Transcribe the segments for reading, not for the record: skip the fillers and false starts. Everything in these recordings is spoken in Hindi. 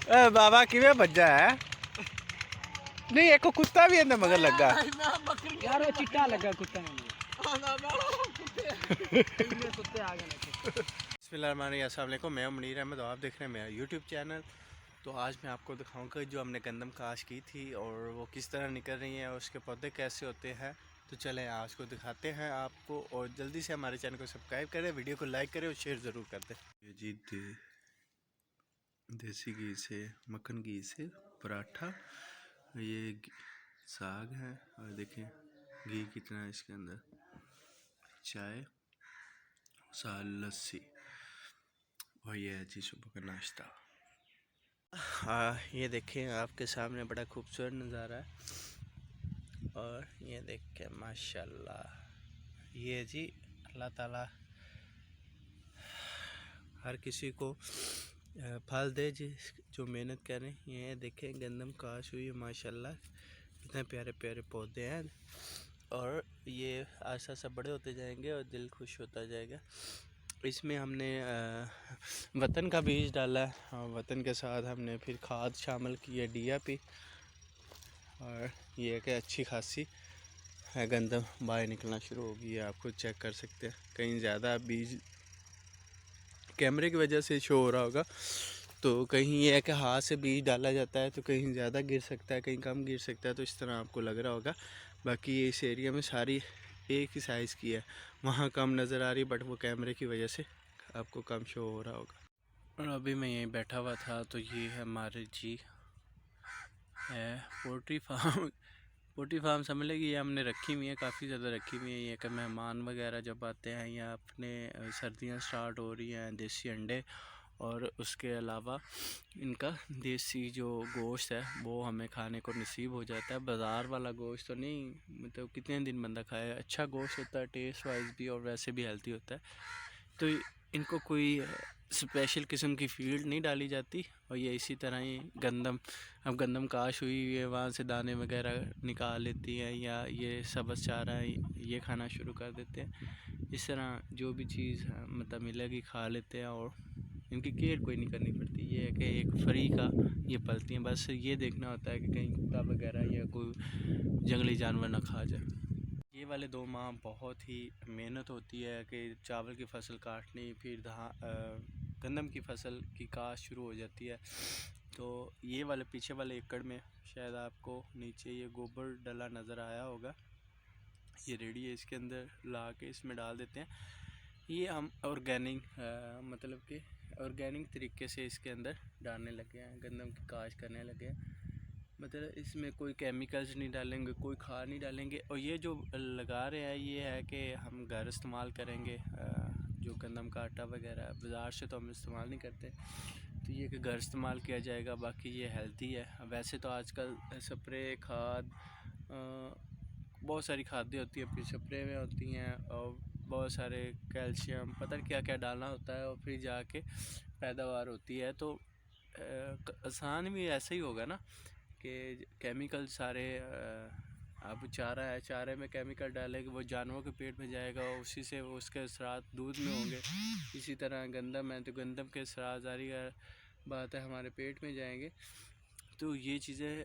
बाबा किवें बज्जा है? नहीं एक कुत्ता भी अंदर मगर लगा यार वो चिट्टा लगा कुत्ता ने कुत्ते आ गए। बिस्मिल्लाहिर्रहमानिर्रहीम, अस्सलाम वालेकुम। मैं मुनीर अहमद और आप देख रहे हैं मेरा यूट्यूब चैनल। तो आज मैं आपको दिखाऊंगा जो हमने गंदम काश की थी और वो किस तरह निकल रही है और उसके पौधे कैसे होते हैं। तो चलें आज को दिखाते हैं आपको, और जल्दी से हमारे चैनल को सब्सक्राइब करें, वीडियो को लाइक करें और शेयर ज़रूर कर दें। ये जी देसी घी से, मक्खन घी से पराठा, ये साग है और देखें घी कितना है इसके अंदर, चाय, साल, लस्सी, और ये है जी सुबह का नाश्ता। ये देखें आपके सामने बड़ा खूबसूरत नज़ारा है और ये देखें माशाल्लाह। ये जी अल्लाह ताला हर किसी को फल दे जी जो मेहनत करें। ये देखें गंदम काश हुई है माशाल्लाह, कितने प्यारे प्यारे पौधे हैं और ये आस्ता आस्ता बड़े होते जाएंगे और दिल खुश होता जाएगा। इसमें हमने वतन का बीज डाला है और वतन के साथ हमने फिर खाद शामिल की है, DAP, और ये कि अच्छी खासी है गंदम बाहर निकलना शुरू हो गई है। आप खुद चेक कर सकते हैं, कहीं ज़्यादा बीज कैमरे की वजह से शो हो रहा होगा, तो कहीं ये है कि हाथ से बीज डाला जाता है तो कहीं ज़्यादा गिर सकता है, कहीं कम गिर सकता है, तो इस तरह आपको लग रहा होगा। बाकी ये इस एरिया में सारी एक ही साइज़ की है, वहाँ कम नज़र आ रही बट वो कैमरे की वजह से आपको कम शो हो रहा होगा। और अभी मैं यहीं बैठा हुआ था तो ये है हमारे जी है पोल्ट्री फार्म। पोल्ट्री फार्म समझ लेगी, ये हमने रखी हुई है, काफ़ी ज़्यादा रखी हुई है। ये कि मेहमान वगैरह जब आते हैं या अपने सर्दियाँ स्टार्ट हो रही हैं, देसी अंडे और उसके अलावा इनका देसी जो गोश्त है वो हमें खाने को नसीब हो जाता है। बाज़ार वाला गोश्त तो नहीं, मतलब कितने दिन बंदा खाए, अच्छा गोश्त होता है टेस्ट वाइज भी और वैसे भी हेल्थी होता है। तो इनको कोई स्पेशल किस्म की फीड नहीं डाली जाती और ये इसी तरह ही अब गंदम काश हुई है वहाँ से दाने वगैरह निकाल लेती हैं या ये सब्ज़ चारा है ये खाना शुरू कर देते हैं। इस तरह जो भी चीज़ मतलब मिलेगी खा लेते हैं और इनकी केयर कोई नहीं करनी पड़ती। ये है कि एक फ्री का ये पलती हैं, बस ये देखना होता है कि कहीं कुत्ता वगैरह या कोई जंगली जानवर ना खा जाए। ये वाले 2 माह बहुत ही मेहनत होती है कि चावल की फसल काटनी, फिर गंदम की फसल की काश शुरू हो जाती है। तो ये वाले पीछे वाले एकड़ में शायद आपको नीचे ये गोबर डला नज़र आया होगा, ये रेडी है, इसके अंदर ला के इसमें डाल देते हैं। ये हम ऑर्गेनिक मतलब कि ऑर्गेनिक तरीके से इसके अंदर डालने लगे हैं, गंदम की काश करने लगे हैं। मतलब इसमें कोई केमिकल्स नहीं डालेंगे, कोई खाद नहीं डालेंगे, और ये जो लगा रहे हैं ये है कि हम घर इस्तेमाल करेंगे। जो गंदम का आटा वगैरह बाज़ार से तो हम इस्तेमाल नहीं करते, तो ये कि घर इस्तेमाल किया जाएगा। बाकी ये हेल्दी है। वैसे तो आजकल स्प्रे खाद बहुत सारी खादें होती हैं, फिर स्प्रे में होती हैं और बहुत सारे कैल्शियम पता नहीं क्या क्या डालना होता है और फिर जाके पैदावार होती है। तो आसान भी ऐसा ही होगा ना कि केमिकल सारे अब चारा है, चारे में केमिकल डालेंगे वो जानवरों के पेट में जाएगा और उसी से उसके असरात दूध में होंगे। इसी तरह गंदम है तो गंदम के असरात जारी बात है हमारे पेट में जाएंगे। तो ये चीज़ें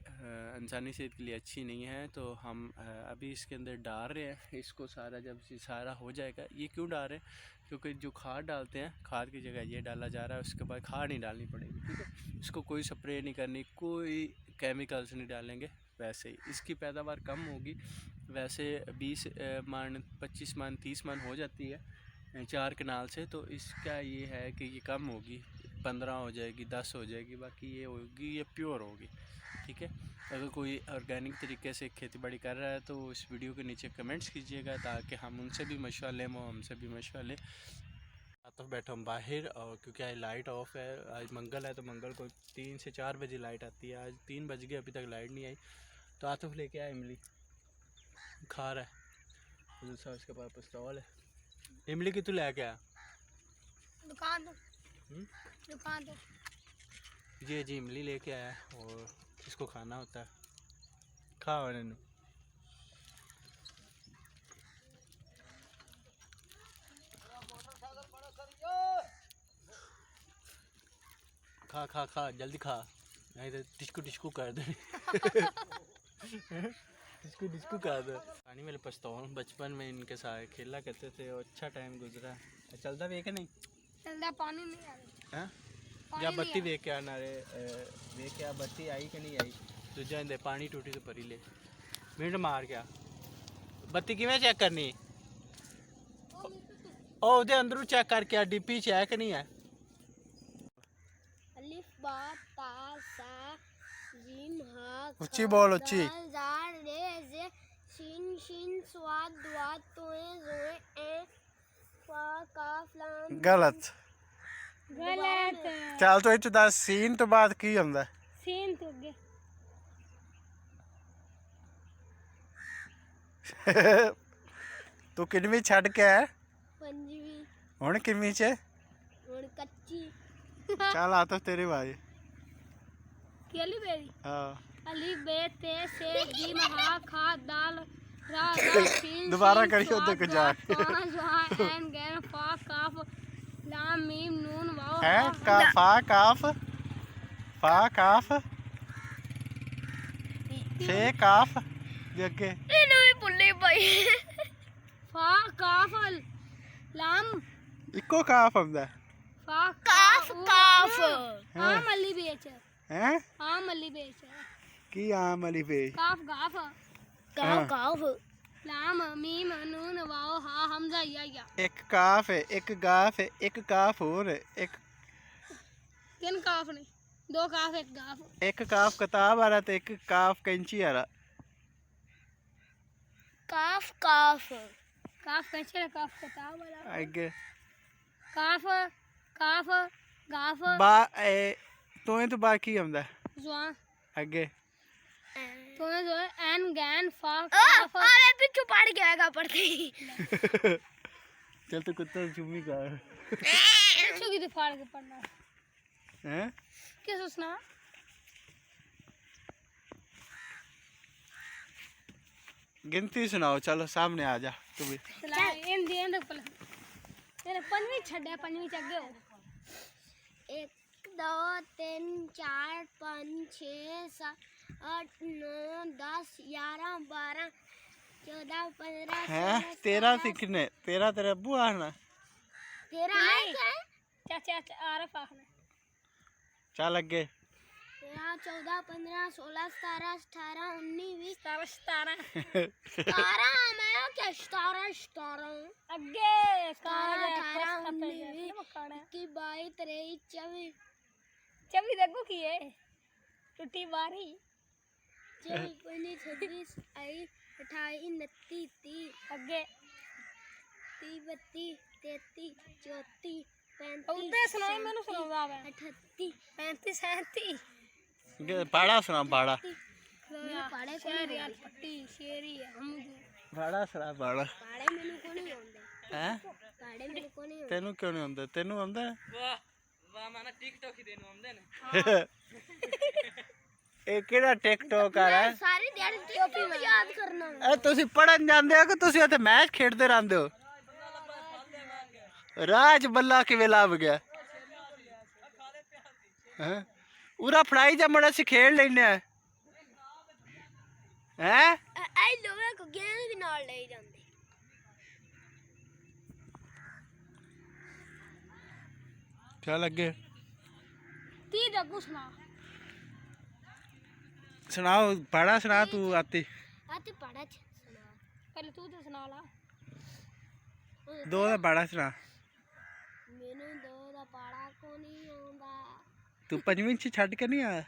इंसानी सेहत के लिए अच्छी नहीं है। तो हम अभी इसके अंदर डाल रहे हैं इसको, सारा जब सारा हो जाएगा। ये क्यों डाल रहे हैं? क्योंकि जो खाद डालते हैं खाद की जगह ये डाला जा रहा है, उसके बाद खाद नहीं डालनी पड़ेगी, ठीक है। इसको कोई स्प्रे नहीं करनी, कोई केमिकल्स नहीं डालेंगे, वैसे ही इसकी पैदावार कम होगी। वैसे 20 मन 25 मन 30 मन हो जाती है 4 कनाल से, तो इसका ये है कि ये कम होगी, 15 हो जाएगी, 10 हो जाएगी, बाकी ये होगी ये प्योर होगी, ठीक है। अगर कोई ऑर्गेनिक तरीके से खेती बाड़ी कर रहा है तो इस वीडियो के नीचे कमेंट्स कीजिएगा ताकि हम उनसे भी मशवरा लें, वो हमसे भी मशवरा लें। आतफ बैठा हम बाहर, और क्योंकि आज लाइट ऑफ है, आज मंगल है तो मंगल को 3 से 4 बजे लाइट आती है। आज 3 बज गए अभी तक लाइट नहीं आई, तो आतफ लेके आया इमली खा रहा है, दूसरा उसके पास पिस्तौल है। इमली की तू लेके आया दुकान दो ये जी इमली लेके आया और इसको खाना होता है, खा नैनू। खा खा खा जल्दी खा। नहीं तो डिस्को डिस्को कर दे डिस्को डिस्को कर दे। पानी में पछताऊँ बचपन में इनके साथ खेला करते थे और अच्छा टाइम गुजरा। चलता भी है कि नहीं? चलता पानी नहीं आ रहा। हाँ पानी या नहीं बत्ती आ देख के आना रे देख के आ बत्ती आई कि नहीं आई। दूजा इंदे पानी टूटी तो भरी ले मिनट मार क्या बत्ती किवें चेक करनी ओ उदे अंदरों चेक करके आ डीपी च है कि नहीं है। अलिफ बा ता सा जीम हा ऊंची बोल ऊंची। दाल दाल रे जे शीन शीन स्वाद दुआत तोए जोए ए फा काफ लाम गलत गलत चल तो इच दस सीन तो बाद की हुंदा सीन तो अगे तू किनवी छड़ के है पंजवी हुन किनवी च और कच्ची चल आ तो तेरी बारी। केली बेरी हां अली बे ते से जीम हा खा दाल रा शीन दोबारा करियो तो को जा एन गैर फा काफ लाम मीम नून वाओ है का फा काफ फे काफ जगे ਇਹਨੂੰ ਵੀ ਭੁੱਲੀ ਪਈ ਫਾ ਕਾਫ ਲਾਮ इको काफ हुंदा फा काफ काफ हाँ। आम अली बेच हैं आम अली बेच की आम अली पे काफ गाफ हाँ। काफ लाम मीम नून वाओ हा हमजा या एक काफ है एक गाफ है एक काफ और है एक किन काफ ने दो काफ एक गाफ एक काफ किताब आ रहा तो एक काफ कैंची आ रहा काफ काफ काफ कैसे काफ किताब वाला आगे काफ काफ गाफ बा तो तो बाकी हुंदा जुआ आगे तो जो एन गैन फा काफ अरे पीछे पड़ गयागा पड़ती चल तो कुत्ता चुम्मी कर पीछे की फाड़ के पड़ना हैं क्या सोचना गिनती सुनाओ चलो सामने आ जा तू भी चला इन दी एंड पर तेरे पंजवी छड्या पंजवी च अगे हो 1 2 3 4 5 6 7 8 9 10 11 12 14 15 हैं तेरा सिखने तेरा तेरा अब्बू आना तेरा है क्या चाचा आरफ आखना चल अगे 13 14 15 16 17 18 19 20 17 मैं क्या 17 अगे 17 18 19 की 22 23 24 देखो की है टूटी बारी 24 25 26 28 29 30 अगे 30 32 33 34 35 उधर सुनाई मैंने सुनाऊंगा 38 35 37 पाड़ा सुना पाड़ा पाड़े शेरी पट्टी शेरी हमदू पाड़ा सुना पाड़ा पाड़े मेनू को नहीं आंदे हैं पाड़े मेनू को नहीं तेनू क्यों नहीं आंदा तेनू आंदा वाह वाह माना टिकटॉक ही देनु आंदे ने ਇਹ ਕਿਹੜਾ ਟਿਕਟੋਕ ਆ ਰਿਹਾ सारी दिहाड़ी टोपी में याद करना ਇਹ ਤੁਸੀਂ ਪੜਨ ਜਾਂਦੇ ਹੋ ਕਿ ਤੁਸੀਂ ਉੱਥੇ ਮੈਚ ਖੇਡਦੇ ਰਹਿੰਦੇ ਹੋ ਰਾਜ ਬੱਲਾ ਕਿਵੇਂ ਲੱਭ ਗਿਆ ਹੈ ਉਰਾ ਫੜਾਈ ਜਾ ਮੜਾ ਸੀ ਖੇਡ ਲੈਨੇ ਆ ਹੈ आई लोगे को गेम भी नाल ले जांदे ਚੱਲ ਅੱਗੇ 30 ਦਾ कुछ ना ਸੁਣਾਓ ਪੜਾ ਸੁਣਾ ਤੂੰ ਆਤੀ आते पढ़ा छ सुना पहले तू तो सुना ला ਦੋ ਦਾ ਪੜਾ ਸੁਣਾ मेनू दो दा पाड़ा को नहीं आंदा ਤੂੰ ਪੰਜਵੀਂ ਚ ਛੱਡ ਕੇ ਨਹੀਂ ਆਇਆ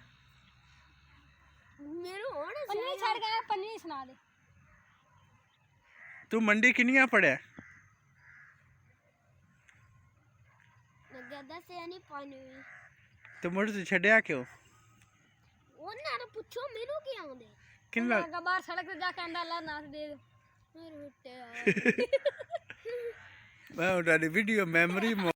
मेनू होण पंजवी छड़ के पंजवी सुना दे ਤੂੰ ਮੰਡੀ ਕਿੰਨੀਆਂ ਪੜਿਆ लगा दस यानी पंजवी ਤੇ ਮੁੜ ਤੂੰ ਛੱਡਿਆ ਕਿਉਂ ਉਹਨਾਂ ਨੂੰ ਪੁੱਛੋ ਮੈਨੂੰ ਕੀ ਆਉਂਦੇ ਕਿੰਨਾ ਲੱਗਾ ਬਾਹਰ ਸੜਕ ਤੇ ਜਾ ਕੇ ਆਂਦਾ ਅੱਲਾ ਨਾਸ ਦੇ ਮੇਰੇ ਉੱਤੇ ਮੈਂ ਉਹਦਾ ਵੀਡੀਓ ਮੈਮਰੀ